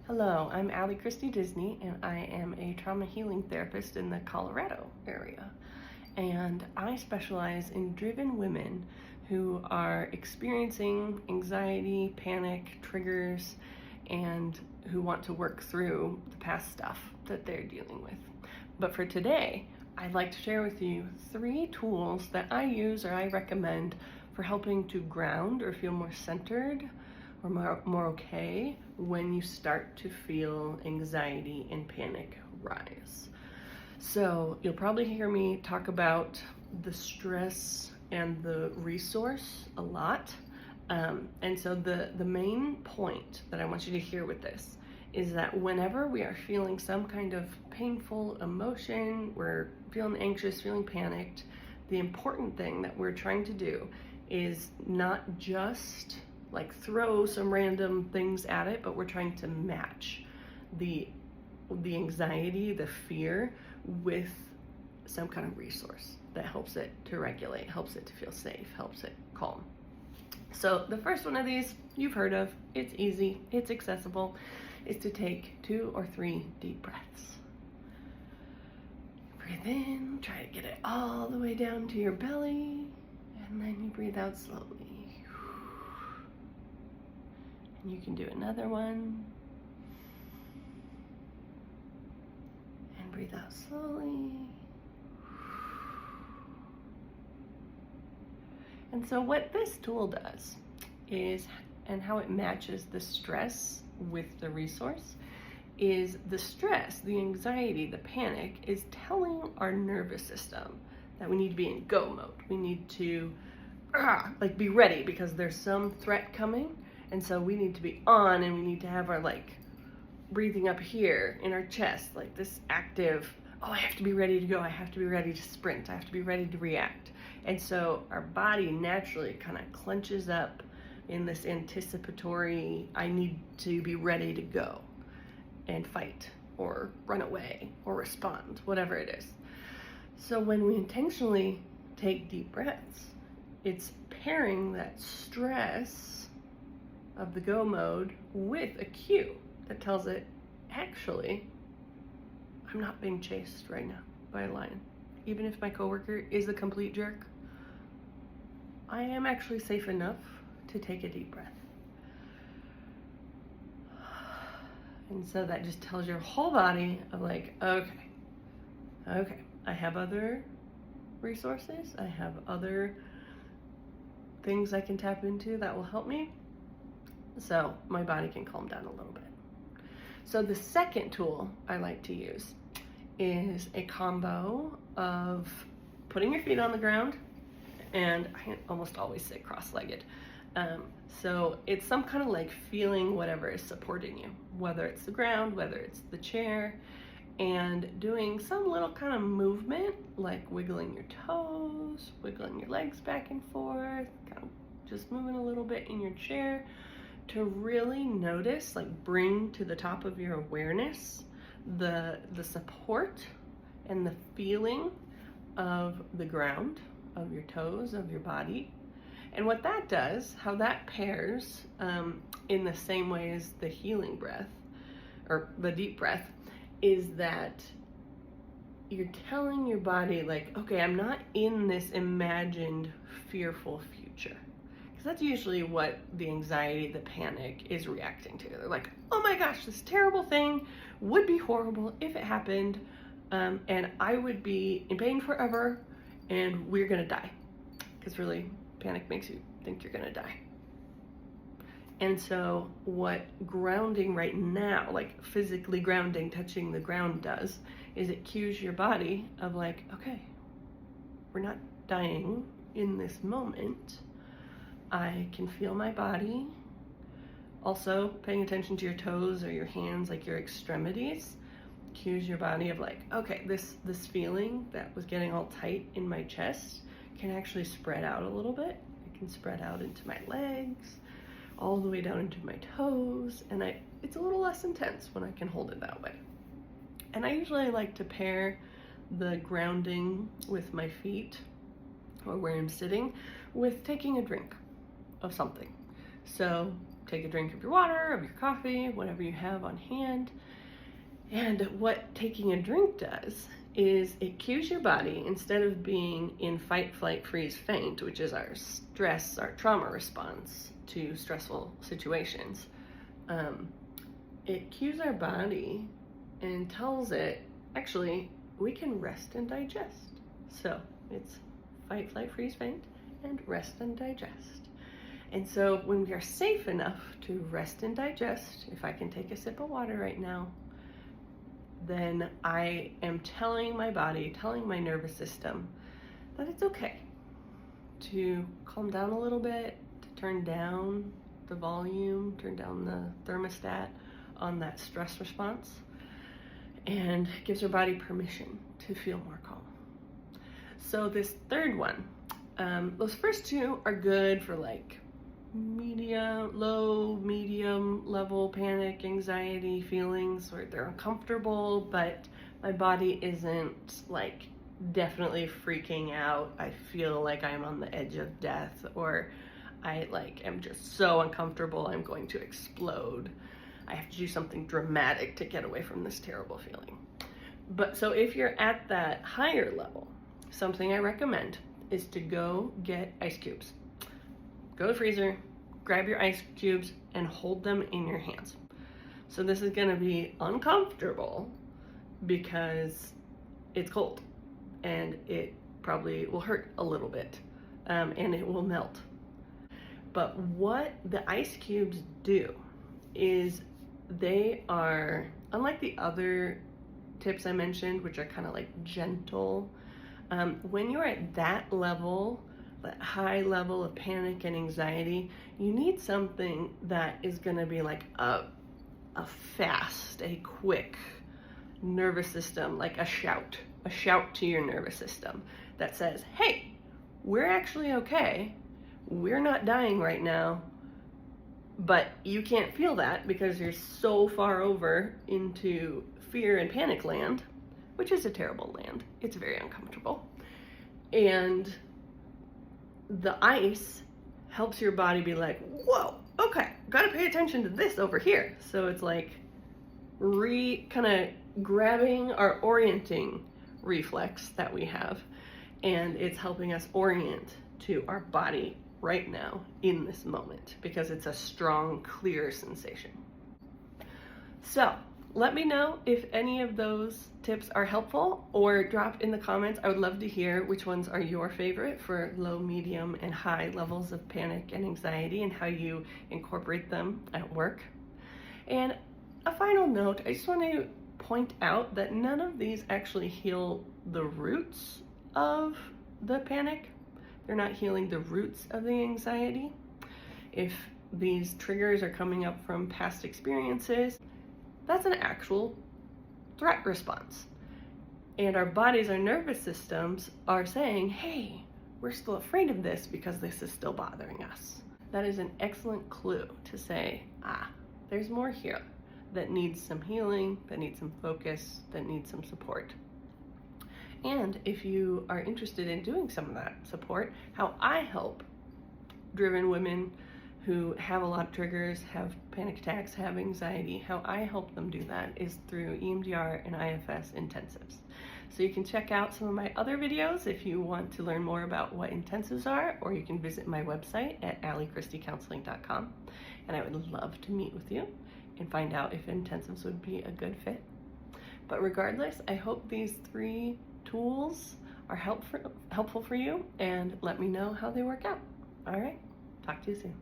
Hello, I'm Allie Christie Disney, and I am a trauma healing therapist in the Colorado area. And I specialize in driven women who are experiencing anxiety, panic, triggers, and who want to work through the past stuff that they're dealing with. But for today, I'd like to share with you 3 tools that I use or I recommend for helping to ground or feel more centered or more okay when you start to feel anxiety and panic rise. So you'll probably hear me talk about the stress and the resource a lot. And so the main point that I want you to hear with this is that whenever we are feeling some kind of painful emotion, we're feeling anxious, feeling panicked, the important thing that we're trying to do is not just like throw some random things at it, but we're trying to match the anxiety, the fear with some kind of resource that helps it to regulate, helps it to feel safe, helps it calm. So the first one of these you've heard of, it's easy, it's accessible, is to take 2 or 3 deep breaths. Breathe in, try to get it all the way down to your belly, and then you breathe out slowly. And you can do another one. And breathe out slowly. And so what this tool does is, and how it matches the stress with the resource, is the stress, the anxiety, the panic is telling our nervous system that we need to be in go mode. We need to like be ready because there's some threat coming. And so we need to be on, and we need to have our like breathing up here in our chest, like this active, oh, I have to be ready to go. I have to be ready to sprint. I have to be ready to react. And so our body naturally kind of clenches up in this anticipatory, I need to be ready to go and fight or run away or respond, whatever it is. So when we intentionally take deep breaths, it's pairing that stress of the go mode with a cue that tells it, actually, I'm not being chased right now by a lion. Even if my coworker is a complete jerk, I am actually safe enough to take a deep breath. And so that just tells your whole body of like, okay, I have other resources, I have other things I can tap into that will help me, so my body can calm down a little bit. So the second tool I like to use is a combo of putting your feet on the ground, and I almost always sit cross-legged. So it's some kind of like feeling whatever is supporting you, whether it's the ground, whether it's the chair, and doing some little kind of movement, like wiggling your toes, wiggling your legs back and forth, kind of just moving a little bit in your chair to really notice, like bring to the top of your awareness the support and the feeling of the ground, of your toes, of your body. And what that does, how that pairs in the same way as the healing breath or the deep breath, is that you're telling your body like, okay, I'm not in this imagined fearful future. Because that's usually what the anxiety, the panic is reacting to. They're like, oh my gosh, this terrible thing would be horrible if it happened, and I would be in pain forever, and we're gonna die. Because really, panic makes you think you're gonna die. And so what grounding right now, like physically grounding, touching the ground does, is it cues your body of like, okay, we're not dying in this moment. I can feel my body. Also, paying attention to your toes or your hands, like your extremities, cues your body of like, okay, this feeling that was getting all tight in my chest can actually spread out a little bit. It can spread out into my legs, all the way down into my toes, and it's a little less intense when I can hold it that way. And I usually like to pair the grounding with my feet or where I'm sitting with taking a drink of something. So take a drink of your water, of your coffee, whatever you have on hand. And what taking a drink does is it cues your body, instead of being in fight, flight, freeze, faint, which is our stress, our trauma response to stressful situations, it cues our body and tells it, actually, we can rest and digest. So it's fight, flight, freeze, faint, and rest and digest. And so when we are safe enough to rest and digest, if I can take a sip of water right now, then I am telling my body, telling my nervous system that it's okay to calm down a little bit, to turn down the volume, turn down the thermostat on that stress response, and gives our body permission to feel more calm. So this third one, those first two are good for like low, medium level panic, anxiety feelings where they're uncomfortable, but my body isn't like definitely freaking out. I feel like I'm on the edge of death, or I am just so uncomfortable I'm going to explode. I have to do something dramatic to get away from this terrible feeling. But so if you're at that higher level, something I recommend is to go get ice cubes. Go to the freezer, grab your ice cubes, and hold them in your hands. So this is gonna be uncomfortable because it's cold and it probably will hurt a little bit, and it will melt. But what the ice cubes do is they are, unlike the other tips I mentioned, which are kind of like gentle, when you're at that level, that high level of panic and anxiety, you need something that is going to be like a fast, a quick nervous system, like a shout to your nervous system that says, hey, we're actually okay. We're not dying right now, but you can't feel that because you're so far over into fear and panic land, which is a terrible land. It's very uncomfortable. And the ice helps your body be like, whoa, okay, gotta pay attention to this over here. So it's like kind of grabbing our orienting reflex that we have, and it's helping us orient to our body right now in this moment because it's a strong, clear sensation. So let me know if any of those tips are helpful, or drop in the comments. I would love to hear which ones are your favorite for low, medium, and high levels of panic and anxiety, and how you incorporate them at work. And a final note, I just want to point out that none of these actually heal the roots of the panic. They're not healing the roots of the anxiety. If these triggers are coming up from past experiences, that's an actual threat response. And our bodies, our nervous systems are saying, hey, we're still afraid of this because this is still bothering us. That is an excellent clue to say, there's more here that needs some healing, that needs some focus, that needs some support. And if you are interested in doing some of that support, how I help driven women who have a lot of triggers, have panic attacks, have anxiety, how I help them do that is through EMDR and IFS intensives. So you can check out some of my other videos if you want to learn more about what intensives are, or you can visit my website at alliechristycounseling.com, and I would love to meet with you and find out if intensives would be a good fit. But regardless, I hope these 3 tools are helpful for you, and let me know how they work out. All right, talk to you soon.